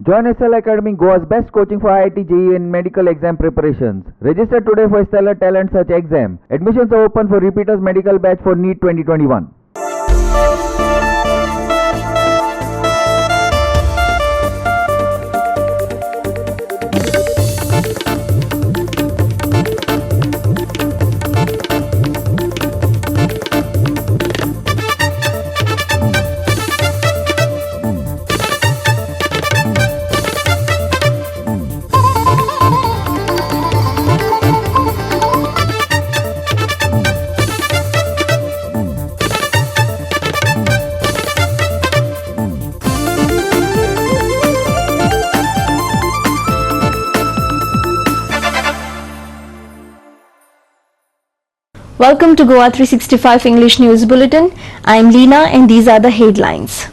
Join SL Academy, Goa's best coaching for IIT, JEE and medical exam preparations. Register today for Stellar Talent Search exam. Admissions are open for repeaters medical batch for NEET 2021. Welcome to Goa 365 English News Bulletin. I am Leena and these are the headlines.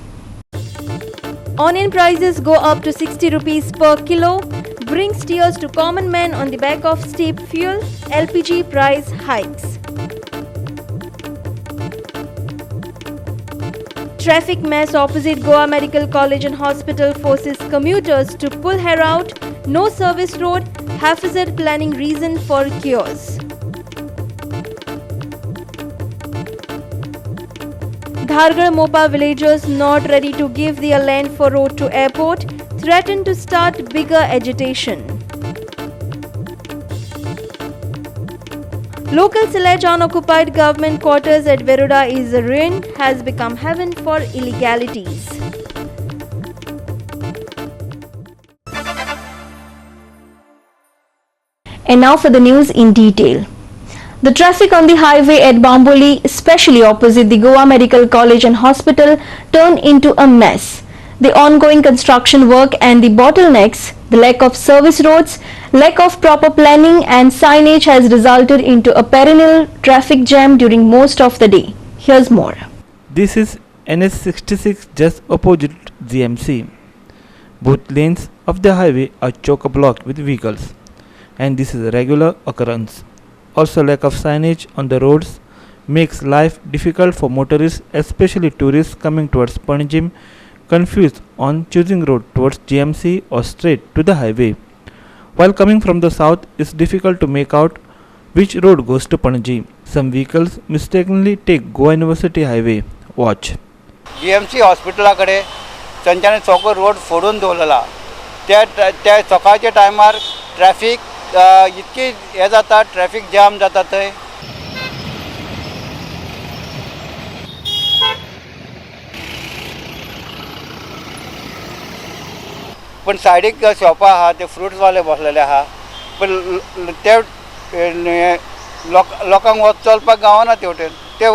Onion prices go up to 60 rupees per kilo, brings tears to common man on the back of steep fuel, LPG price hikes. Traffic mess opposite Goa Medical College and Hospital forces commuters to pull hair out, no service road, Hafizat planning reason for chaos. Dhargarh Mopa villagers not ready to give their land for road to airport, threaten to start bigger agitation. Local Sillage unoccupied government quarters at Veruda is a ruin, has become heaven for illegalities. And now for the news in detail. The traffic on the highway at Bamboli, especially opposite the Goa Medical College and Hospital, turned into a mess. The ongoing construction work and the bottlenecks, the lack of service roads, lack of proper planning and signage has resulted into a perennial traffic jam during most of the day. Here's more. This is NS66 just opposite GMC. Both lanes of the highway are chock-a-block with vehicles, and this is a regular occurrence. Also, lack of signage on the roads makes life difficult for motorists, especially tourists coming towards Panjim, confused on choosing road towards GMC or straight to the highway. While coming from the south, it's difficult to make out which road goes to Panjim. Some vehicles mistakenly take Goa University Highway. Watch. GMC हॉस्पिटलाकडे त्यांच्याने सगळो road फोडून दवरलेला. त्या सकाळच्या टायमार traffic इतकी हे जाता, traffic jam जाता थंय. पण सायडीक शॉपां आहा ते फ्रुट्सवाले बसलेले आहा, पण ते लोकांक वच चलपाक गावना तेवटेन. ते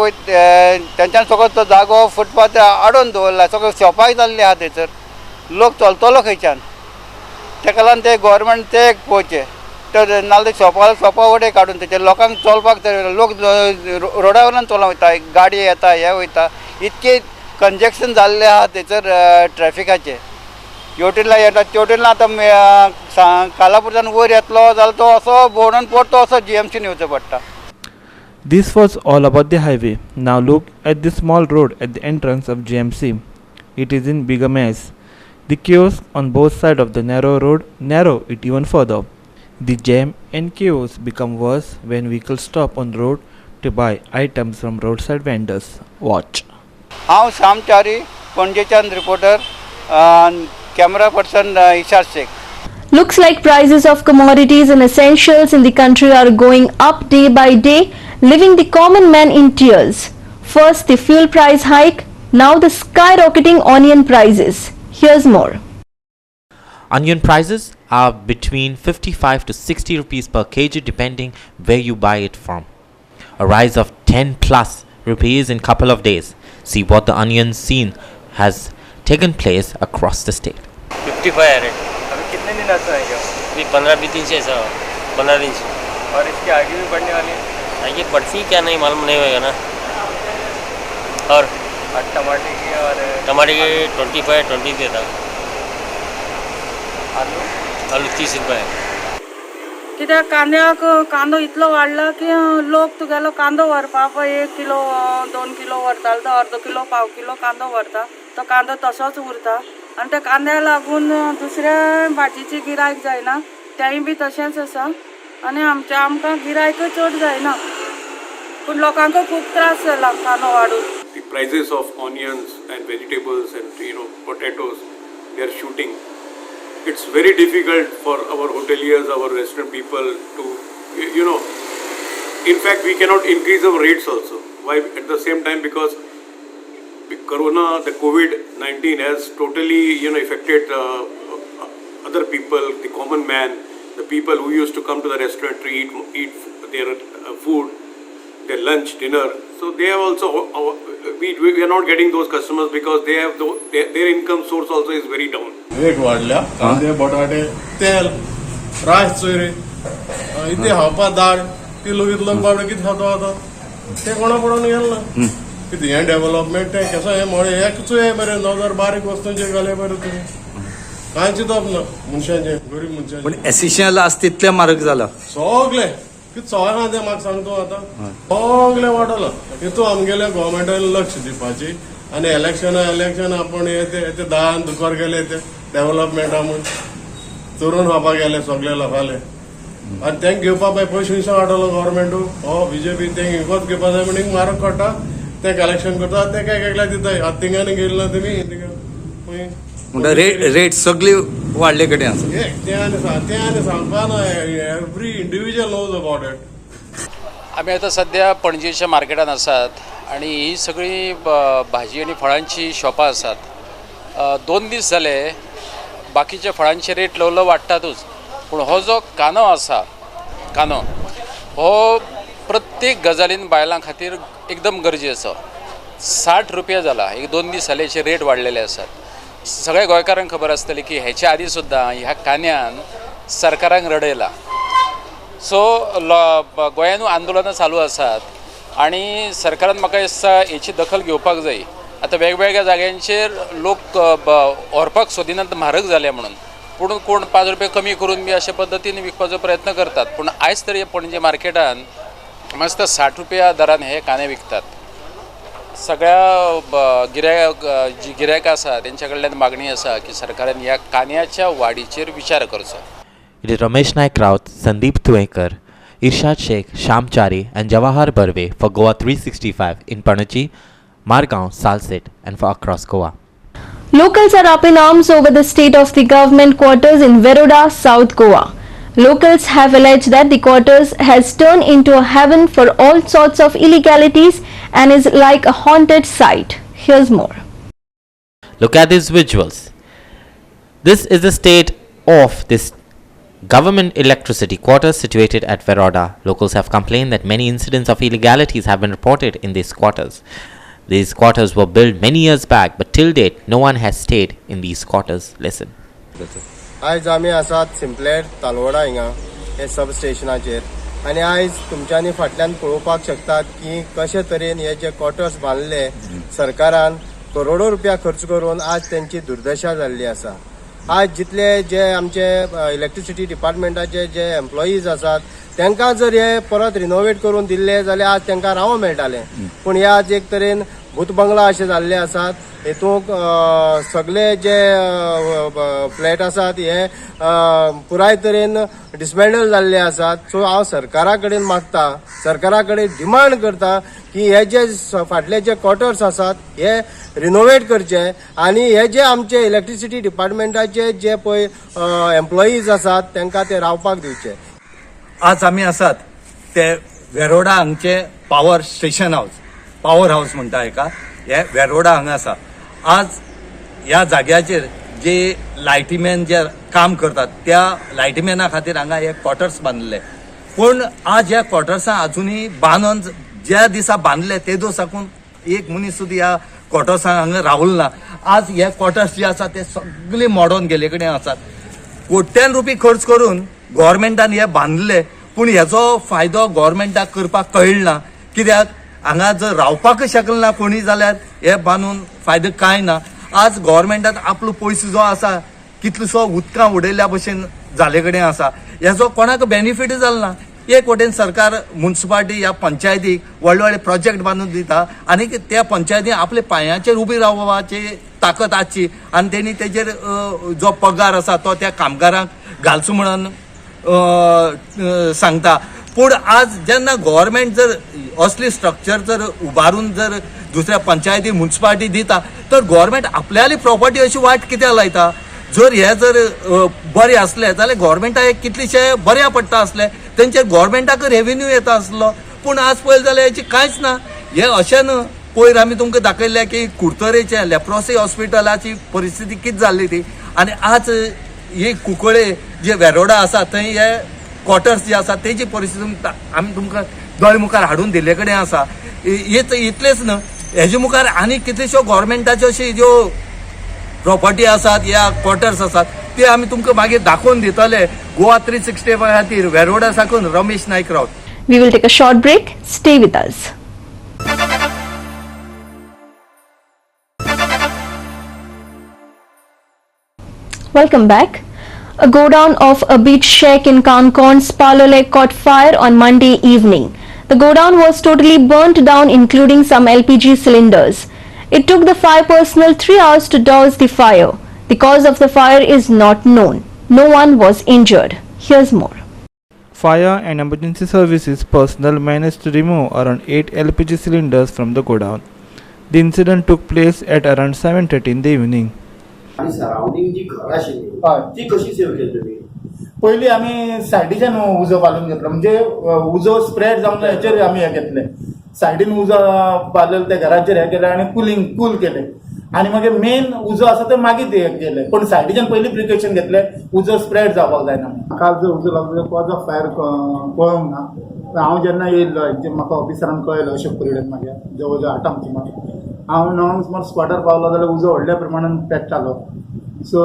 त्यांच्यान सगळो तो जागो फुटपाथ आडोवन दवरला, सगळो शॉपाय जाल्ली आहा थंयसर. लोक चलतलो खंयच्यान? तेका लागून ते गव्हर्मेंट ते पळोवचें. नाल्यार शॉपा वडे काडून तेचे लोकांक चलपाक लोक रोडा वयल्यान चलोवन वयता, गाडी येता हे वयता. इतके कंजेक्शन जाल्ले आहा थंयसर ट्रॅफिकाचे. हेवटेनला येता तेवटेनला आतां कालापुरच्यान वयर येतलो जाल्यार तो असो भोंवडून परतो असो GMCन येवचो पडटा. This was all about the highway. Now look at the small road at the entrance of GMC. It is in bigger mess. The chaos on both sides of the narrow road narrow it even further. The jam and chaos become worse when vehicles stop on the road to buy items from roadside vendors. Watch. हांव श्याम च्यारी, पणजेच्यान reporter, camera person Ishar Shaikh. Looks like prices of commodities and essentials in the country are going up day by day, leaving the common man in tears. First the fuel price hike, now the skyrocketing onion prices. Here's more. Onion prices are between 55 to 60 rupees per kg depending where you buy it from. A rise of 10 plus rupees in couple of days. See what the onion scene has taken place across the state. 55 है rate. अभी कितने दिन ऐसा है? अभी 15-20 दिन से ऐसा 15 दिन से. और इसके आगे भी बढ़ने वाली है? आगे बढ़ती क्या नहीं मालूम नहीं होगा ना. और टमाटर की और टमाटर की 25-20 देता. आलू 30 रुपये. कित्याक कांद्याक कांदो इतलो वाडला की लोक तुगेलो कांदो व्हरपाक 1 किलो 2 किलो व्हरतालो तो अर्दो किलो पाव किलो कांदो व्हरता. तो कांदो तसोच उरता आनी त्या कांद्या लागून दुसऱ्या भाजीची गिरायक जायना तेंय बी तशेंच आसा आनी आमकां गिरायक चड जायना पूण लोकांक खूब त्रास जाला कांदो वाडून. The prices of onions and vegetables and potatoes, they are shooting. It's very difficult for our hoteliers, our restaurant people to, in fact we cannot increase our rates also. Why? At the same time, because Corona, the COVID-19 has totally affected other people, the common man, the people who used to come to the restaurant to eat their food, their lunch, dinner. So they have also, we are not getting those customers because they have their income source also is very down. Rate वाढल्या कांदे बटाटे तेल रायस सोयरे इथे हावपा दाळ kilo कितलो बाबडे कितें खातो आता ते कोणा पडून गेल ना कितें हें डेव्हलपमेंट तें कसो हें मोडे एकचो हे बरें न्हू जर बारीक वस्तूंचे घाले बरें तुमी कांय चिंतप ना मनशांचे गरीब मनशांचे. पण एसिशियल आस तितले म्हारग जाला सगळे कितें सवाय तें म्हाका सांग तूं आतां सगळे वाडला हितू आमगेले गोवोरमेंटान लक्ष दिवपाची आनी इलेक्शन आपण ते दान दुकर गेले ते डेव्हलपमेंटा म्हूण चोरून खावपाक गेले सगळे लोकांले आनी तेंक घेवपा पळय पयशे खंयसर वाडलो गोवोरमेंटू हो बीजेपी तेंक हिंगोच घेवपा जाय म्हणून म्हारग काडटा ते कलेक्शन करता ते काय एकल्या दिताय आतां थिंगांनी गेले ना तुमी म्हणटा रेट सगळी वाडले कडेन आसा ते आनी सांगपा ना every individual knows about it. आम्ही आता सध्या पणजेच्या मार्केटात आसात आणि ही सगळी भाजी आणि फळांची शॉपां आसात. 2 दीस जाले बाकीच्या फळांचे रेट ल्हव वाडटातूच पूण हो जो कांदो आसा हो प्रत्येक गजालीन बायलां खातीर एकदम गरजेचो. 60 रुपया जाला. एक 2 दीस जालेचे रेट वाडलेले आसात. सगळ्या गोंयकारांक खबर आसतली की हेच्या आदी सुद्दां ह्या कांद्यान सरकाराक रडयला. सो गोंयांतूय आंदोलनां चालू आसात आणि सरकारान म्हाका दिसता हेची दखल घेवपाक जाय. आता वेगवेगळ्या जाग्यांचेर लोक व्हरपाक सोदिनात म्हारग जाले म्हणून पूण कोण 5 रुपया कमी करून बी अशा पद्दतीन विकपाचो प्रयत्न करतात. पूण आयज तरी पणजे मार्केटान मस्त 60 रुपया दरान हे कांदे विकतात. सगळ्या गिरायक आसा तेंच्या कडल्यान मागणी आसा की सरकारान ह्या कांद्याच्या वाडीचेर विचार करचो. It is Ramesh Naik Raut, Sandeep Tuekar, Irshad Sheikh, Sham Chari and Jawahar Barve for Goa 365 in Panaji, Margaon, Salset and for across Goa. Locals are up in arms over the state of the government quarters in Veroda, South Goa. Locals have alleged that the quarters has turned into a heaven for all sorts of illegalities and is like a haunted site. Here's more. Look at these visuals. This is the state of this government electricity quarters situated at Veroda. Locals have complained that many incidents of illegalities have been reported in these quarters. These quarters were built many years back, but till date, no one has stayed in these quarters. Listen. आयज आमी आसात सिंपलेट तालवडा हिंगा हे सब स्टेशनाचेर आनी आयज तुमच्यांनी फाटल्यान पळोवपाक शकतात की कशे तरेन हे जे क्वॉर्टर्स बांदले सरकारान करोडो रुपया खर्च करून आज त्यांची दुर्दशा जाल्ली आसा. आज जितले जे आमचे इलेक्ट्रिसिटी डिपार्टमेंटाचे जे एम्प्लॉईज आसात तांकां जर हे परत रिनोवेट करून दिल्ले जाल्यार आज तांकां रावूंक मेळटालें. पूण हे आज एक तरेन भूत बंगला अशे जाल्ले आसात. हेतूंक सगळे जे फ्लॅट आसात हे पुराय तरेन डिसमेंटल जाल्ले आसात. सो हांव सरकारा कडेन मागता, सरकारा कडेन डिमांड करता की हे जे फाटले जे क्वॉर्टर्स आसात हे रिनोवेट करचे आनी हे जे आमचे इलेक्ट्रिसिटी डिपार्टमेंटाचे जे पळय एम्प्लॉईज आसात तांकां ते रावपाक दिवचे. आज आमी आसात ते वेरोडा हांगचे power station house, power house म्हणटा हेका, हे वेरोडा हांगा आसा. आज ह्या जाग्याचेर जे लायटीमॅन जे काम करतात त्या लायटीमॅना खातीर हांगा हे क्वॉर्टर्स बांदले. पूण आज ह्या क्वॉर्टर्सां अजुनूय बांदून ज्या दिसा बांदले ते दिवस साकून एक मनीस सुद्दां ह्या क्वॉर्टर्सांक हांगा रावूल ना. आज हे क्वॉर्टर्स जे आसा ते सगळे मोडून गेले कडेन आसात. कोट्यान रुपये खर्च करून गव्हर्मेंटान हे बांदले पूण हेचो फायदो गव्हर्मेंटाक करपाक कळना. कित्याक हांगा जर रावपाक शकना कोणी जाल्यार हे बांदून फायदो कांय ना. आज गव्हर्मेंटान आपलो पयसो जो आसा कितलोसो उदकां उडयल्या भशेन जाले कडेन आसा. हेचो कोणाक बेनिफीट जालना. एक वटेन सरकार म्युनिसिपालिटी ह्या पंचायतीक व्हडले व्हडले प्रोजेक्ट बांदून दिता आनी त्या पंचायतीन आपल्या पांयाचेर उबी रावपाचे ताकद आसची आनी तेणी तेजेर जो पगार आसा तो त्या कामगारांक घालचो म्हणून सांगता. पूण आज जेन्ना गव्हर्मेंट जर असली स्ट्रक्चर जर उबारून जर दुसऱ्या पंचायती म्युन्सिपालिटी दिता तर गव्हर्मेंट आपल्याली प्रॉपर्टी अशी वाट कित्याक लायता. जर हे जर बरें असले जाल्यार गव्हर्मेंटाक कितलेशे बऱ्या पडटा असले, तेंचेर गव्हर्मेंटाक रेव्हेन्यू येता आसलो. पूण आज पळयलें जाल्यार हेची कांयच ना. हे अशें न्हू. पयर आमी तुमकां दाखयल्लें की कुडतरेचे लेप्रोसी हॉस्पिटलाची परिस्थिती कितें जाल्ली ती, आनी आज ही कुंकळे जे वेरोडा आसा थंय हे क्वॉटर्स जे आसा तेजी परिस्थिती आमी तुमकां दोळे मुखार हाडून दिल्ले कडेन आसा. इतलेंच न्हू, हेजे मुखार आनी कितल्योश्यो गव्हर्मेंटाच्यो अशी ज्यो प्रॉपर्टी आसात या क्वॉटर्स आसात ते आमी तुमकां मागीर दाखोवन दितले. गोवा 365 खातीर वेरोडा साकून रमेश नायक Rawat. We will take a short break. Stay with us. Welcome back. A godown of a beach shack in Concorn's Palo Lake caught fire on Monday evening. The godown was totally burnt down, including some LPG cylinders. It took the fire personnel 3 hours to douse the fire. The cause of the fire is not known. No one was injured. Here's more. Fire and emergency services personnel managed to remove around 8 LPG cylinders from the godown. The incident took place at around 7:30 in the evening. आणि surrounding जी घर आशिल्ली ती कशी save केली तुम्ही? पयलीं आमी सायडीच्यान उजो बांदून घेतलो, म्हणजे उजो स्प्रेड जावन हेचेर आमी हे घेतले. सायडीन उजो बांदलेलो त्या घराचेर हे केले आनी कूल केले. आनी मागीर मेन उजो आसा तो मागीर हे केले. पण सायडीच्यान पयलीं प्रिकॉशन घेतले, उजो स्प्रेड जावपाक जायना. काल जर उजो लागलो कॉज ऑफ फायर कळोंक ना. हांव जेन्ना येयल्लो म्हाका ऑफिसरान कळयलो अशोक परिडेन म्हाज्या जवळ जवळ 8 सुमार. हांव 9 सुमार स्पॉटार पावलो जाल्यार उजो व्हडल्या प्रमाणान पेट्टालो. सो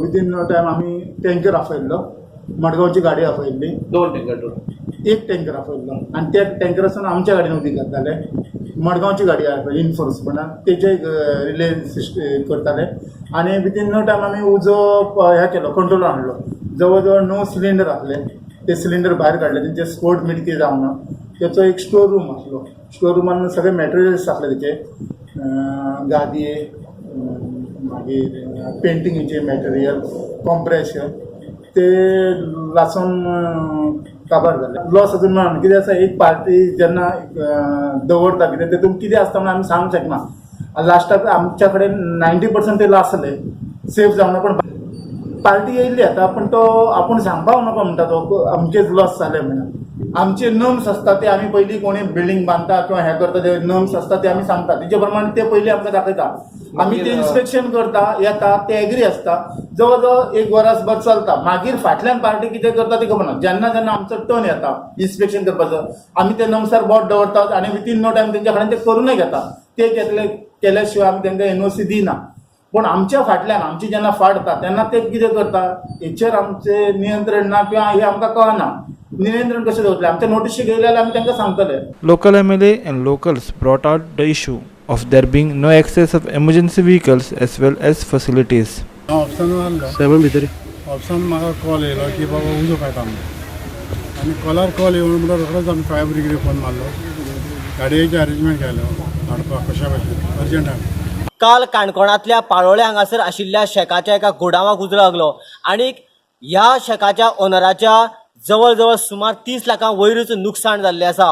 विदीन नो टायम आमी टँकर आपयल्लो, मडगांवची गाडी आपयल्ली. 2 टँकर? एक टँकर आपयल्लो आनी त्या टँकरासून आमच्या गाडयेन उदीक घालताले. मडगांवची गाडी आपयली इनफोर्समेंटान, तेचे रिले करताले. आनी विदीन नो टायम आमी उजो हे केलो, कंट्रोल हाडलो. जवळ जवळ 9 सिलिंडर आसले, ते सिलिंडर भायर काडले. तेंचे स्फोट बी कितें जावना. त्याचो एक स्टोर रूम आसलो. स्टोर रूमान सगळे मॅटेरियल्स आसले तेचे, गादये, मागीर पेंटिंगेचे मॅटेरियल, कॉम्प्रेशर, ते लासून काबार जाले. लॉस अजून म्हणून कितें आसा, एक पार्टी जेन्ना दवरता कितें तेतून कितें आसता म्हणून आमी सांगूंक शकना. लास्टाक आमच्या कडेन 90% ते लॉस जाले, सेफ जावना. पण पार्टी येयल्ली आतां, पण तो आपूण सांगपाक नाका म्हणटा तो आमचेच लॉस जाले म्हणून. आमचे नर्म्स असतात ते आम्ही पहिली कोणी बिल्डिंग बांधता किंवा हे करता ते नर्म्स असतात ते आम्ही सांगता, तेच्या प्रमाणे ते पहिले आमकां दाखयता. आम्ही ते इन्स्पेक्शन करता, येता, ते एग्री असता, जवळ जवळ 1 वरासभर चलता. मागीर फाटल्यान पार्टी कितें करता ती खबर ना. जेन्ना जेन्ना आमचो टर्न येता इन्स्पेक्शन करपाचो, आमी ते नमसार बोट दवरतात आनी विथीन नो टायम तेंच्या कडेन ते करूनय घेता. ते केल्या शिवाय आमी तांकां एनओसी दिना. पण आमच्या फाटल्यान आमची जेन्ना फाडता तेन्ना ते कितें करता, हेचेर आमचे नियंत्रण ना किंवा हे आमकां कळना. नियंत्रण कशें दवरतले, आमच्या नोटीशी गेले जाल्यार आमी तांकां सांगतले. Local MLA and locals brought out the issue of there being no access of emergency vehicles as well as facilities. Option म्हाका कॉल येयलो की बाबा उजो पेटा म्हणून, आनी कॉलार कॉल येवन म्हणल्यार रोखडोच आमी फायर ब्रिगेडीक फोन मारलो, गाडयेचे अरेंजमेंट केलो हाडपाक कशा भशेन अर्जंट आहा. काल काणकोणांतल्या पाळोळे हांगासर आशिल्ल्या शेकाच्या एका गोडावाक उजो लागलो आनी ह्या शेकाच्या ओनराच्या जवळ जवळ सुमार 30 लाखां वयरूच नुकसाण जाल्लें आसा.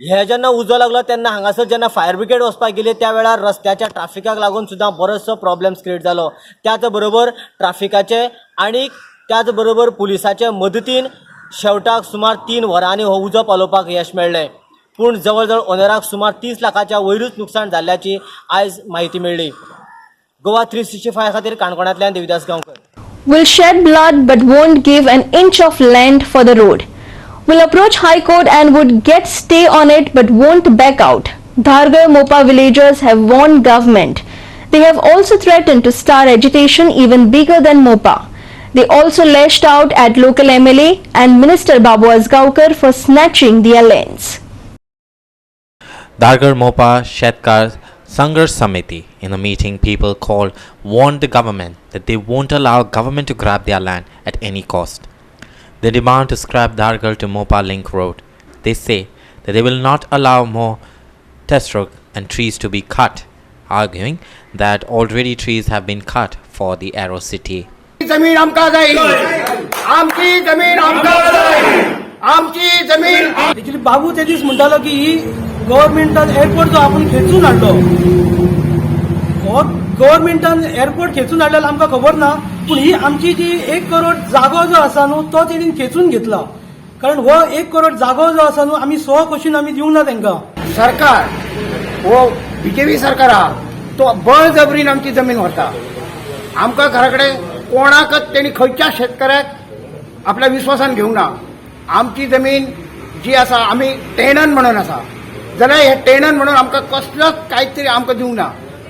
हे जेन्ना उजो लागलो तेन्ना हांगासर जेन्ना फायर ब्रिगेड वचपाक गेली त्या वेळार रस्त्याच्या ट्राफिकाक लागून सुद्दां बरोचसो प्रॉब्लेम्स क्रिएट जालो. त्याच बरोबर ट्राफिकाचे आनी त्याच बरोबर पुलिसाचे मदतीन शेवटाक सुमार 3 वरांनी हो उजो पालोवपाक यश मेळ्ळें. पूण जवळ जवळ ओनराक सुमार 30 लाखाच्या वयरूच नुकसाण जाल्ल्याची आयज माहिती मेळ्ळी. गोवा 365 खातीर काणकोणांतल्यान Devidas Gaonkar. Will shed blood but won't give an inch of land for the road. Will approach High Court and would get stay on it but won't back out. Dhargar Mopa villagers have warned government. They have also threatened to start agitation even bigger than Mopa. They also lashed out at local MLA and Minister Babu Asgaonkar for snatching their lands. Dhargar Mopa Shetkar Sangharsh Samiti in a meeting people called warned the government that they won't allow government to grab their land at any cost. They demand to scrap Dhargar to Mopa link road. They say that they will not allow more test road and trees to be cut arguing that already trees have been cut for the Aero City. जमीन आमकां जाय, आमची जमीन आमकां जाय, आमची जमीन. Actually बाबू ते दीस म्हणटालो की ही गव्हर्नमेंटान एअरपोर्ट जो आपण खेचून हाडलो, गव्हर्नमेंटान एअरपोर्ट खेचून हाडलेलो आमकां खबर ना, पूण ही आमची जी 1 करोड जागो जो आसा न्हू तो तेणीन खेचून घेतला. कारण हो 1 करोड जागो जो आसा न्हू आमी 100 क्वेश्चन आमी दिवंक ना तांकां. सरकार हो बीजेपी सरकार आहा तो बळजबरीन आमची जमीन व्हरता. आमकां घरा कडेन कोणाकच त्यांनी खंयच्या शेतकऱ्याक आपल्या विश्वासान घेवंक ना. आमची जमीन जी आसा आमी टेनन म्हणून आसा, जाल्यार हे टेनन म्हणून आमकां कसलोच कांयच तरी आमकां दिवंक ना.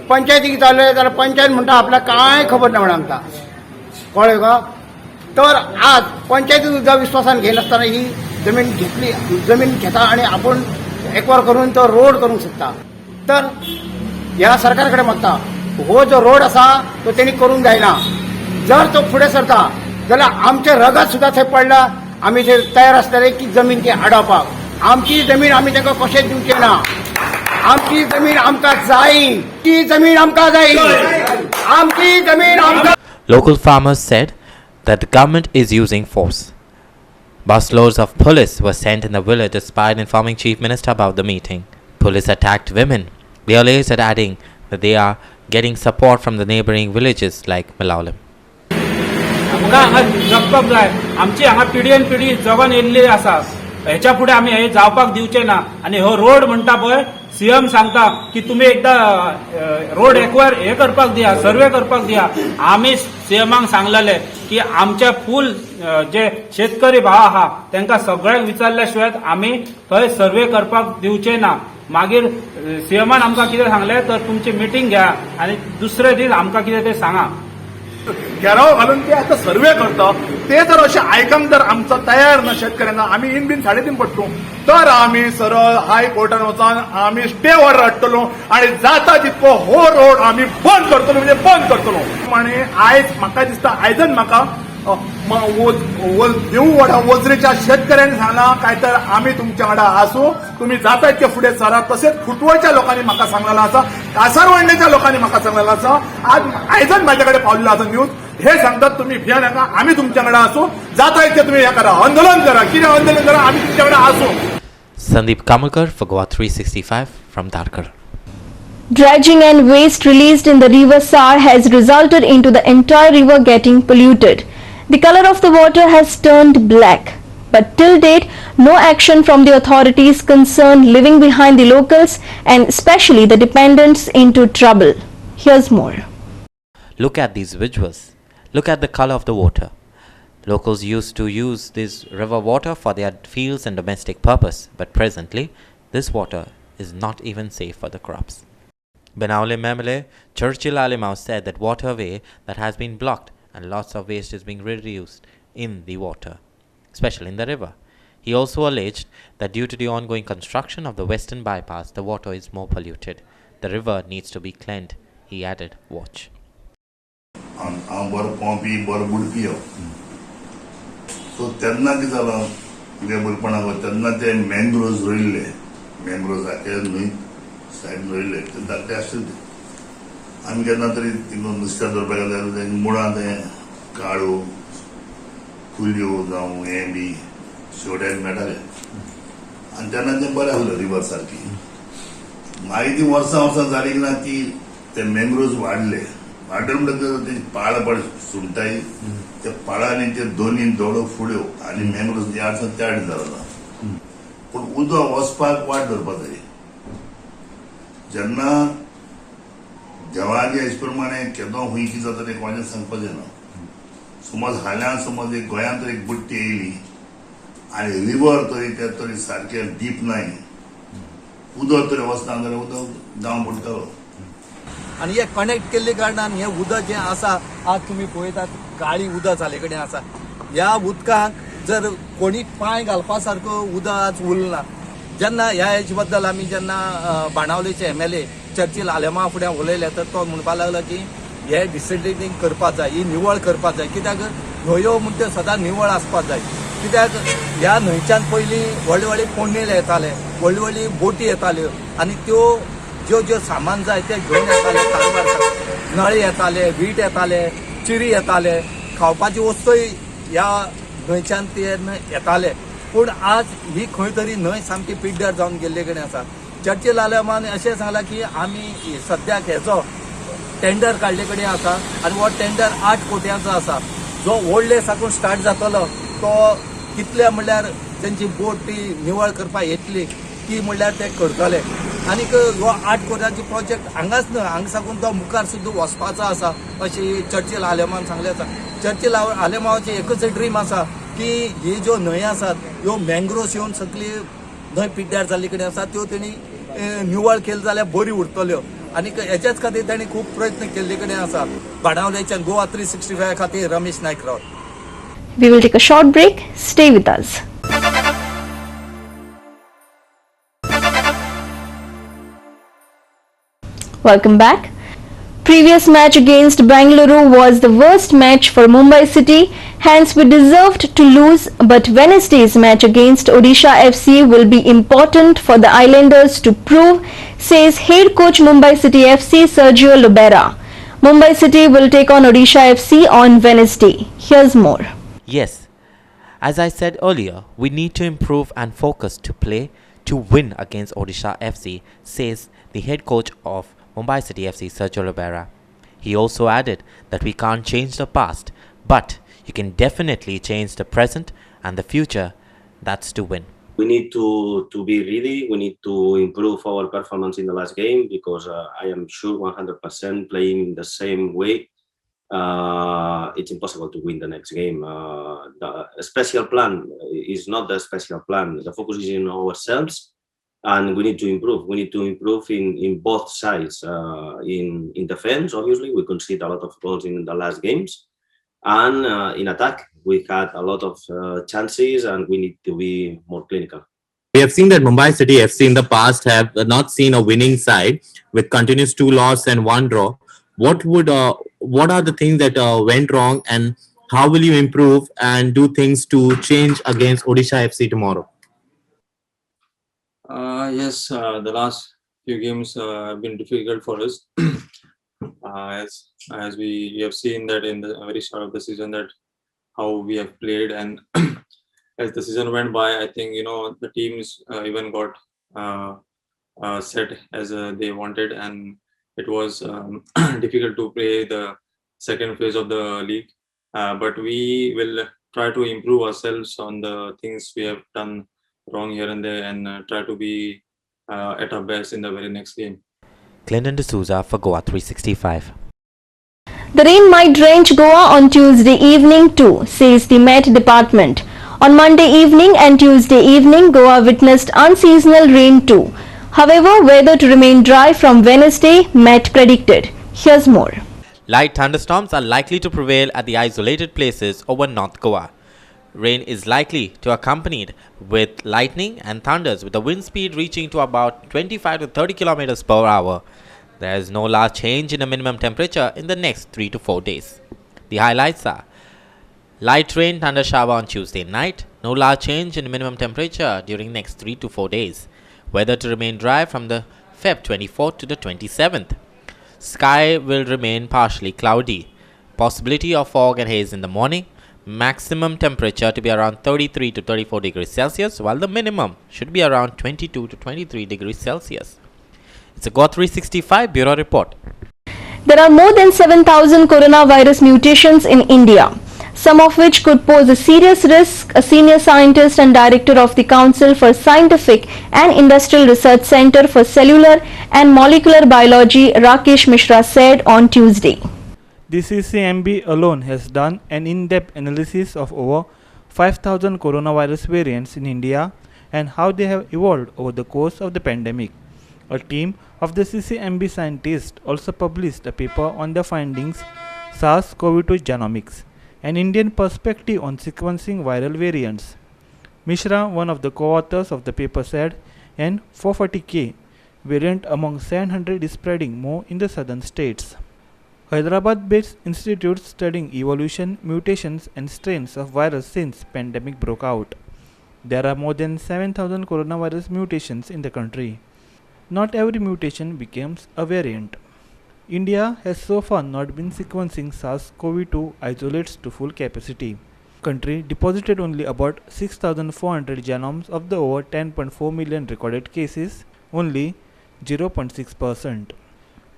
पंचायतीक जालें जाल्यार पंचायत म्हणटा आपल्याक कांय खबर ना म्हणून आमकां, कळ्ळें का. तर आज पंचायतीन सुद्दां विश्वासान घेनासतना ही जमीन घेतली, जमीन घेता आनी आपूण एक्वायर करून तो रोड करूंक सोदता. तर ह्या सरकारा कडेन मागता हो जो रोड आसा तो तेणी करूंक जायना. जर तो फुडें सरता जाल्यार आमचे रगत सुद्दां थंय पडला. आमी जे तयार आसतले की जमीन ती आडावपाक. आमची जमीन आमी तांकां कशेंच दिवचें ना. आमची जमीन आमकां जाय, ती जमीन आमकां जाय, आमची जमीन आमकां. Local farmers said that the government is using force. Busloads of police were sent in the village despite informing Chief Minister about the meeting. Police attacked women. They alleged at adding that they are getting support from the neighboring villages like Malaulim. आमकां हांगा जगपाक जाय. आमची हांगा पिढयेन पिढी जगोन येयल्ली आसा. हेच्या फुडें आमी हे जावपाक दिवचे ना. आनी हो रोड म्हणटा पळय, सीएम सांगता की तुमी एकदां रोड एक्वायर हे करपाक दिया, सर्वे करपाक दिया. आमी सीएमाक सांगलेले की आमचे फूल जे शेतकरी भाव आहा तांकां सगळ्यांक विचारल्या शिवाय आमी थंय सर्वे करपाक दिवचे ना. मागीर सीएमान आमकां कितें सांगलें तर तुमची मिटींग घ्या आनी दुसरे दीस आमकां कितें तें सांगा. घेराव घालून ते आता सर्वे करता. ते जर असे आयकंक जर आमचो तयार ना शेतकऱ्यांना, आमी 3.5 पडटू, तर आमी सरळ हायकोर्टान वचून आमी स्टे ऑर्डर हाडटलो आणि जाता तितको हो रोड आमी बंद करतलो, म्हणजे बंद करतलो. आणि आयज म्हाका दिसता आयजन म्हाका न्यू वडा वजरेच्या शेतकऱ्यांनी सांगला काय तर आमी तुमच्या वांगडा आसू, तुम्ही जाता इतके फुडें सरा. तसेच फुटवळच्या लोकांनी म्हाका सांगलेलो आसा, कासारवंडेच्या लोकांनी म्हाका सांगलेलो आसा. आज आयजन म्हाजे कडेन पावलेलो आसा न्यूज. हे सांगतात तुम्ही भिया नाका, आमी तुमच्या वांगडा आसू. जाता इतके तुम्ही हे करा, आंदोलन करा, कितें आंदोलन करा, आमी तुमच्या वांगडा आसू. Sandeep Kamalkar for Goa 365 from Dharkar. Dredging and waste released in the river Sar has resulted into the entire river getting polluted. The color of the water has turned black, but till date, no action from the authorities concerned, leaving behind the locals and especially the dependents into trouble. Here's more. Look at these visuals. Look at the color of the water. Locals used to use this river water for their fields and domestic purpose, but presently, this water is not even safe for the crops. Benaule Memele Churchill Alimau said that waterway that has been blocked and lots of waste is being reduced in the water, especially in the river. He also alleged that due to the ongoing construction of the western bypass, the water is more polluted. The river needs to be cleaned. He added, watch. So तेन्ना कितें जालें बेबूरपणाक तेन्ना ते mangroves रोयल्ले, mangroves न्हंय सायडीन रोयल्ले ते धाकटे आशिल्ले. आमी केन्ना तरी नुस्तें धरपाक गेल्यार मुळां ते काळू कुल्ल्यो जावं हें बी शेवट्याक मेळटाले आनी तेन्ना तें बरें आसलें रिवर सारकी. मागीर ती वर्सां वर्सां जाली ना ती ते मँग्रोव्ज वाडले म्हणटकीर ते पाळ पड सुंगटाय ते पाळांनी ते दोनी दोडो फुड्यो आनी मँग्रोव्ज जे आसा ते आड जालो. पूण उदक वचपाक वाट धरपाक जाय. जेन्ना देवाच्या हेजे प्रमाणे केदो खूंय कितें जाता तें कोणाचें सांगपाचें ना. समज हाल्यां समज एक गोंयांत एक बुट्टी येयली आनी रिवर तरी सारकें डीप नाय, उदक तरी वचना जाल्यार उदक जावं पडटलो. आणि हे कनेक्ट केल्ले कारणान हे उदक जे आसा आज तुम्ही पळयतात काळी उदक जाले कडेन आसा. ह्या उदकाक जर कोणी पांय घालपा सारको उदक आज उरना. जेन्ना ह्या हेजे बद्दल आमी जेन्ना बाणावलेचे MLA चर्चिल आलेमा फुडें उलयले तर तो म्हणपाक लागलो की हे डिसेंट्रेटिंग करपाक जाय, ही निवळ करपाक जाय. कित्याक न्हंयो म्हणटा सदां निवळ आसपाक जाय. कित्याक ह्या न्हंयच्यान पयलीं व्हडले व्हडले पोंडेले येताले, व्हडली व्हडली बोटी येताल्यो आनी त्यो ज्यो सामान जाय ते घेवन येताले कारवार नळे येताले वीट येताले चिरी येताले खावपाची वस्तूय ह्या न्हंयच्यान ते येताले पूण आज ही खंय तरी न्हंय सामकी पिड्ड्यार जावन गेल्ले कडेन आसा चर्चिल आलेमान अशें सांगलां की आमी सद्याक हेचो टेंडर काडले कडेन आसा आनी हो टेंडर 8 कोट्यांचो आसा जो व्हडले साकून स्टार्ट जातलो तो कितले म्हणल्यार तेंची बोट ती निवळ करपाक येतली ती म्हणल्यार ते करतले आनीक हो 8 कोट्यांचो प्रोजेक्ट हांगाच न्हय हांगा साकून तो मुखार सुद्दां वचपाचो आसा अशी चर्चिल आलेमान सांगले आसा चर्चिल आलेमावाची एकच ड्रीम आसा की ही ज्यो न्हंय आसात ह्यो मँग्रोव्स येवन सगळी न्हंय पिड्ड्यार जाल्ले कडेन आसा त्यो तेणी निवळ केल्यो जाल्यार बरी उरतल्यो आनीक हेच्याच खातीर तांणी खूब प्रयत्न केल्ले कडेन आसा बाणावलेच्यान गोवा 365 खातीर रमेश नायक Rawat. We will take a short break. Stay with us. Welcome back. Previous match against Bangalore was the worst match for Mumbai City, hence we deserved to lose, but Wednesday's match against Odisha FC will be important for the Islanders to prove, says head coach Mumbai City FC Sergio Lobera. Mumbai City will take on Odisha FC on Wednesday. Here's more. Yes, as I said earlier, we need to improve and focus to play to win against Odisha FC, says the head coach of Mumbai City FC, Sergio Lobera. He also added that we can't change the past, but you can definitely change the present and the future. That's to win. We need to be ready. We need to improve our performance in the last game because I am sure 100% playing in the same way. It's impossible to win the next game. The special plan is not the special plan. The focus is in ourselves. And we need to improve. We need to improve in both sides. In defense, obviously, we conceded a lot of goals in the last games. And in attack, we had a lot of chances and we need to be more clinical. We have seen that Mumbai City FC in the past have not seen a winning side with continuous 2 losses and 1 draw. What are the things that went wrong and how will you improve and do things to change against Odisha FC tomorrow? Yes, the last few games have been difficult for us. As we have seen that in the very start of the season that how we have played, and as the season went by, I think the teams even got set as they wanted, and it was difficult to play the second phase of the league. But we will try to improve ourselves on the things we have done wrong here and there and try to be at our best in the very next game. Clinton D'Souza for Goa 365. The rain might drench Goa on Tuesday evening too, says the Met Department. On Monday evening and Tuesday evening, Goa witnessed unseasonal rain too. However, weather to remain dry from Wednesday, Met predicted. Here's more. Light thunderstorms are likely to prevail at the isolated places over North Goa. Rain is likely to accompanied with lightning and thunders with the wind speed reaching to about 25 to 30 kilometers per hour. There is no large change in the minimum temperature in the next 3 to 4 days. The highlights are light rain thunder shower on Tuesday night, no large change in minimum temperature during next 3 to 4 days. Weather to remain dry from the Feb 24th to the 27th. Sky will remain partially cloudy. Possibility of fog and haze in the morning. Maximum temperature to be around 33 to 34 degrees Celsius, while the minimum should be around 22 to 23 degrees Celsius. It's a Goa 365 Bureau Report. There are more than 7,000 coronavirus mutations in India, some of which could pose a serious risk, a senior scientist and director of the Council for Scientific and Industrial Research Center for Cellular and Molecular Biology, Rakesh Mishra, said on Tuesday. The CCMB alone has done an in-depth analysis of over 5,000 coronavirus variants in India and how they have evolved over the course of the pandemic. A team of the CCMB scientists also published a paper on their findings, SARS-CoV-2 Genomics, an Indian perspective on sequencing viral variants. Mishra, one of the co-authors of the paper, said an 440K variant among 700 is spreading more in the southern states. Hyderabad-based institutes studying evolution, mutations and strains of virus since pandemic broke out. There are more than 7,000 coronavirus mutations in the country. not every mutation becomes a variant. India has so far not been sequencing SARS-CoV-2 isolates to full capacity. Country deposited only about 6,400 genomes of the over 10.4 million recorded cases, only 0.6%.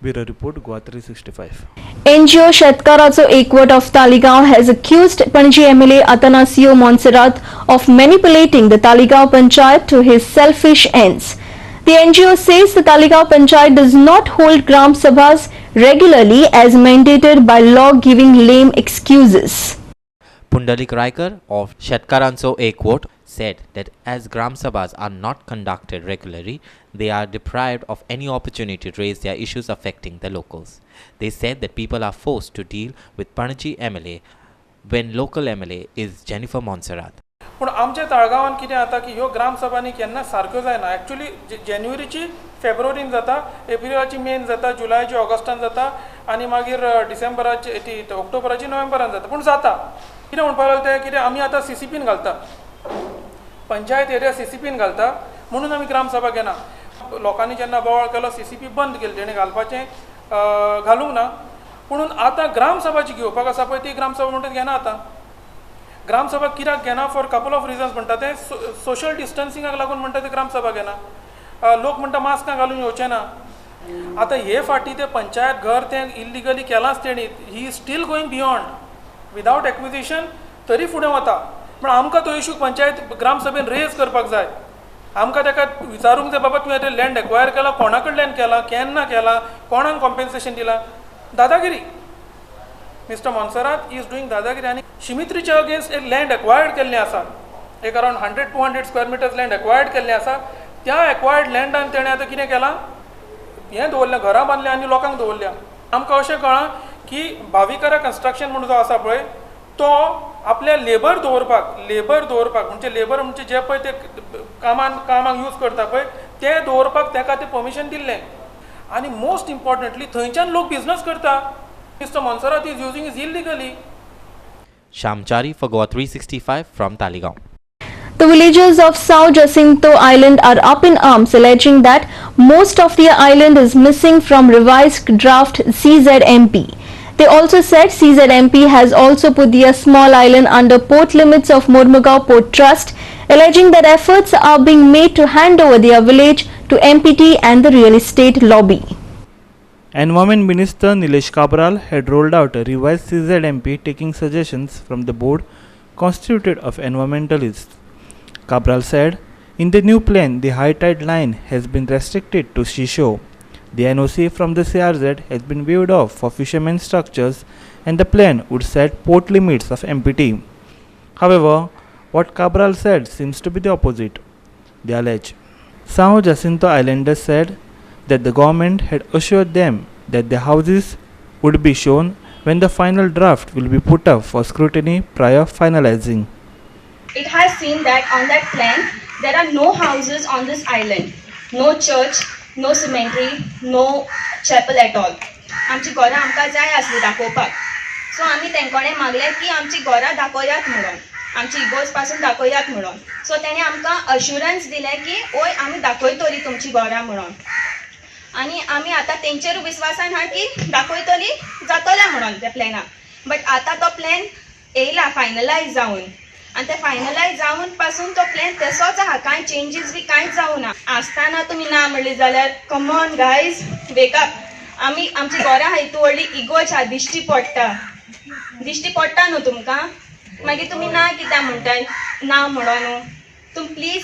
Bureau Report, Goa 365. NGO शेतकाराचो एकवट of Taligaon has accused Panaji MLA Atanasio Montserrat of manipulating the Taligaon Panchayat to his selfish ends. The NGO says the Taligaon Panchayat does not hold Gram Sabhas regularly as mandated by law, giving lame excuses. Pundalik Raikar of Shetkarancho Ekvot said that as Gram Sabhas are not conducted regularly, they are deprived of any opportunity to raise their issues affecting the locals. They said that people are forced to deal with Panaji MLA when local MLA is Jennifer Montserrat. पण आमच्या ताळगांवान कितें जाता की ह्यो ग्राम सभांनी केन्ना सारक्यो जायना. Actually जानेवारीची फेब्रुवारीन जाता, एप्रिलाची मेन जाता, जुलयाची ऑगस्टान जाता आनी मागीर डिसेंबराची ती ऑक्टोबराची नोव्हेंबरान जाता. पूण जाता कितें म्हणपाक लागले ते कितें आमी आतां CCPन घालता, पंचायत एरिया CCPन घालता म्हणून आमी ग्राम सभा घेना. लोकांनी जेन्ना बोवाळ केलो CCP बंद केलें, तेणें घालपाचें घालूंक ना. म्हणून आतां ग्राम सभा जी घेवपाक आसा पळय ती ग्राम सभा म्हणटा ती घेना. आतां ग्राम सभा कित्याक घेना फॉर कपल ऑफ रिजन्स म्हणटा ते सोशल डिस्टन्सिंगाक लागून म्हणटा ते ग्राम सभा घेना. लोक म्हणटा मास्कां घालून येवचे ना. आतां हे फाटी ते पंचायत घर तें इल्लिगली केलांच तेणी. He is steel going beyond without acquisition तरी फुडें वता. पूण आमकां तो इशू पंचायत ग्राम सभेन रेज करपाक जाय. आमकां ताका विचारूंक जाय बाबा तुवें ते लँड एक्वायर केला, कोणा कडल्यान केला, केन्ना केला, कोणाक कॉम्पेन्सेशन दिला. दादागिरी. मिस्टर Montserrat is doing दादागिरी. आनी शिमित्रीच्या अगेन्स्ट एक लँड एक्वायर्ड केल्लें आसा, एक around 100-200 square metres land acquired केल्लें आसा. त्या एक्वायर्ड लँडान तेणें आतां कितें केलां, हें दवरलें, घरां बांदल्या आनी लोकांक दवरल्या. आमकां अशें कळ्ळां की भाविकारा कन्स्ट्रक्शन म्हणून जो आसा पळय तो आपल्या लेबर दवरपाक म्हणजे लेबर म्हणजे जे पळय ते कामाक यूज करता पळय ते दवरपाक ताका तें परमिशन दिल्लें. आनी मोस्ट इम्पॉर्टंटली थंयच्यान लोक बिझनस करता. Mr. Montserrat is using it illegally. Shamchari for Goa 365 from Taligaon. The villagers of Sao Jacinto Island are up in arms, alleging that most of their island is missing from revised draft CZMP. They also said CZMP has also put their small island under port limits of Mormugao Port Trust, alleging that efforts are being made to hand over their village to MPT and the real estate lobby. Environment Minister Nilesh Cabral had rolled out a revised CZMP taking suggestions from the board constituted of environmentalists. Cabral said, in the new plan, the high tide line has been restricted to seashore. The NOC from the CRZ has been waived off for fishermen structures and the plan would set port limits of MPT. However, what Cabral said seems to be the opposite. They allege. Sao Jacinto Islanders said that the government had assured them that the houses would be shown when the final draft will be put up for scrutiny prior finalizing. It has seen that on that plan there are no houses on this island, no church, no cemetery, no chapel at all. आमची घरां आमकां जाय आसली दाखोवपाक. So आमी तेंकोडे मागले की आमची घरां दाखोयात म्हणून, आमची इगोज पासून दाखोयात म्हणून. सो तेणे आमकां अश्युरन्स दिले की ओय आमी दाखयतली तुमची घरां म्हणून. आनी आमी आतां तेंचेर विश्वासान आहा की दाखयतली जातलें म्हणून त्या प्लॅनाक. बट आतां तो प्लॅन येयला फायनलायज जावन आनी ते फायनलायज जावन पासून तो प्लॅन तसोच आहा, कांय चेंजीस बी कांयच जावं ना. आसतना तुमी ना म्हणली जाल्यार कम ऑन गायज वेकअप. आमी आमची घरां आहा हितू व्हडली इगोज आहा, दिश्टी पडटा न्हू तुमकां. मागीर तुमी ना कित्याक म्हणटाय ना म्हणून. तुम प्लीज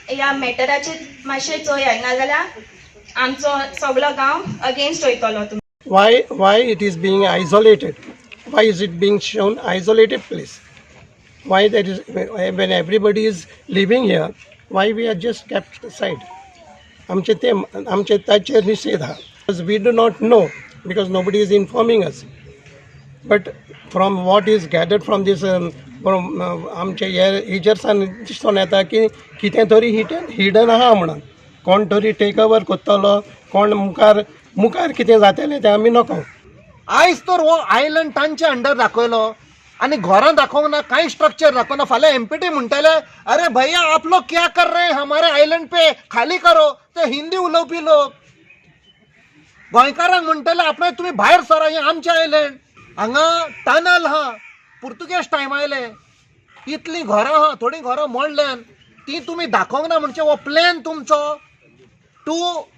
ह्या मॅटराचेर मातशें चोयात, नाजाल्यार आमचो सगळो गांव अगेन्स्ट वयतलो. Why it is being isolated? Why is it being shown isolated place? Why that is when everybody is living here? Why we are just kept aside? आमचे ताचेर निषेध आहा. Because we do not know, because nobody is informing us. But from what is gathered from this आमचे हेजर्सान दिसून येता की कितें तरी हिडन आहा म्हणून. कोण तरी टेक ओवर करतलो, कोण मुखार कितें जातलें तें आमी नकळो. आयज तर हो आयलंड तांचे अंडर दाखयलो आणि घरां दाखोवंक ना, कांय स्ट्रक्चर दाखोवना. फाल्यां एमपीटी म्हणटले अरे भैया आप लोग क्या कर रहे हैं, हमारे आयलंड पे खाली करो. ते हिंदी उलोवपी लोक गोंयकारांक म्हणटले आपणाक तुमी भायर सरा, हें आमचें आयलंड. हांगा टनल हा, पुर्तुगेज टायम आयले, इतलीं घरां हा, थोडीं घरां मोडल्यान, ती तुमी दाखोवंक ना. म्हणजे हो प्लॅन तुमचो to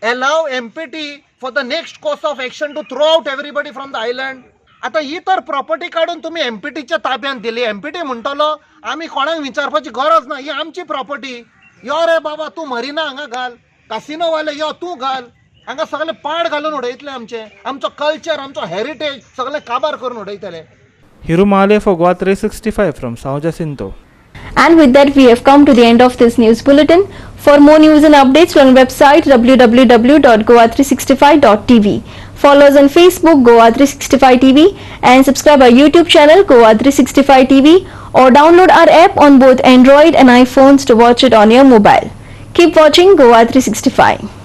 allow MPT for the next course of action to throw out everybody from the island. आता ही तर प्रॉपर्टी काढून तुम्ही एमपीटीच्या ताब्यात दिली. एमपीटी म्हणटलो आम्ही कोणाक विचारपाची गरज ना, ही आमची प्रॉपर्टी. यो रे बाबा तू मरिना हांगा घाल, कासिनो वाले यो तू घाल, हांगा सगळे पाड घालून उडयतले. आमचो कल्चर, आमचो हेरिटेज सगळे काबार करून उडयतले. Hiru Male for Goa 365 from Sao Jacinto. And with that, we have come to the end of this news bulletin. For more news and updates, on website www.goa365.tv. Follow us on Facebook, Goa 365 TV, and subscribe our YouTube channel, Goa 365 TV, or download our app on both Android and iPhones to watch it on your mobile. Keep watching Goa 365.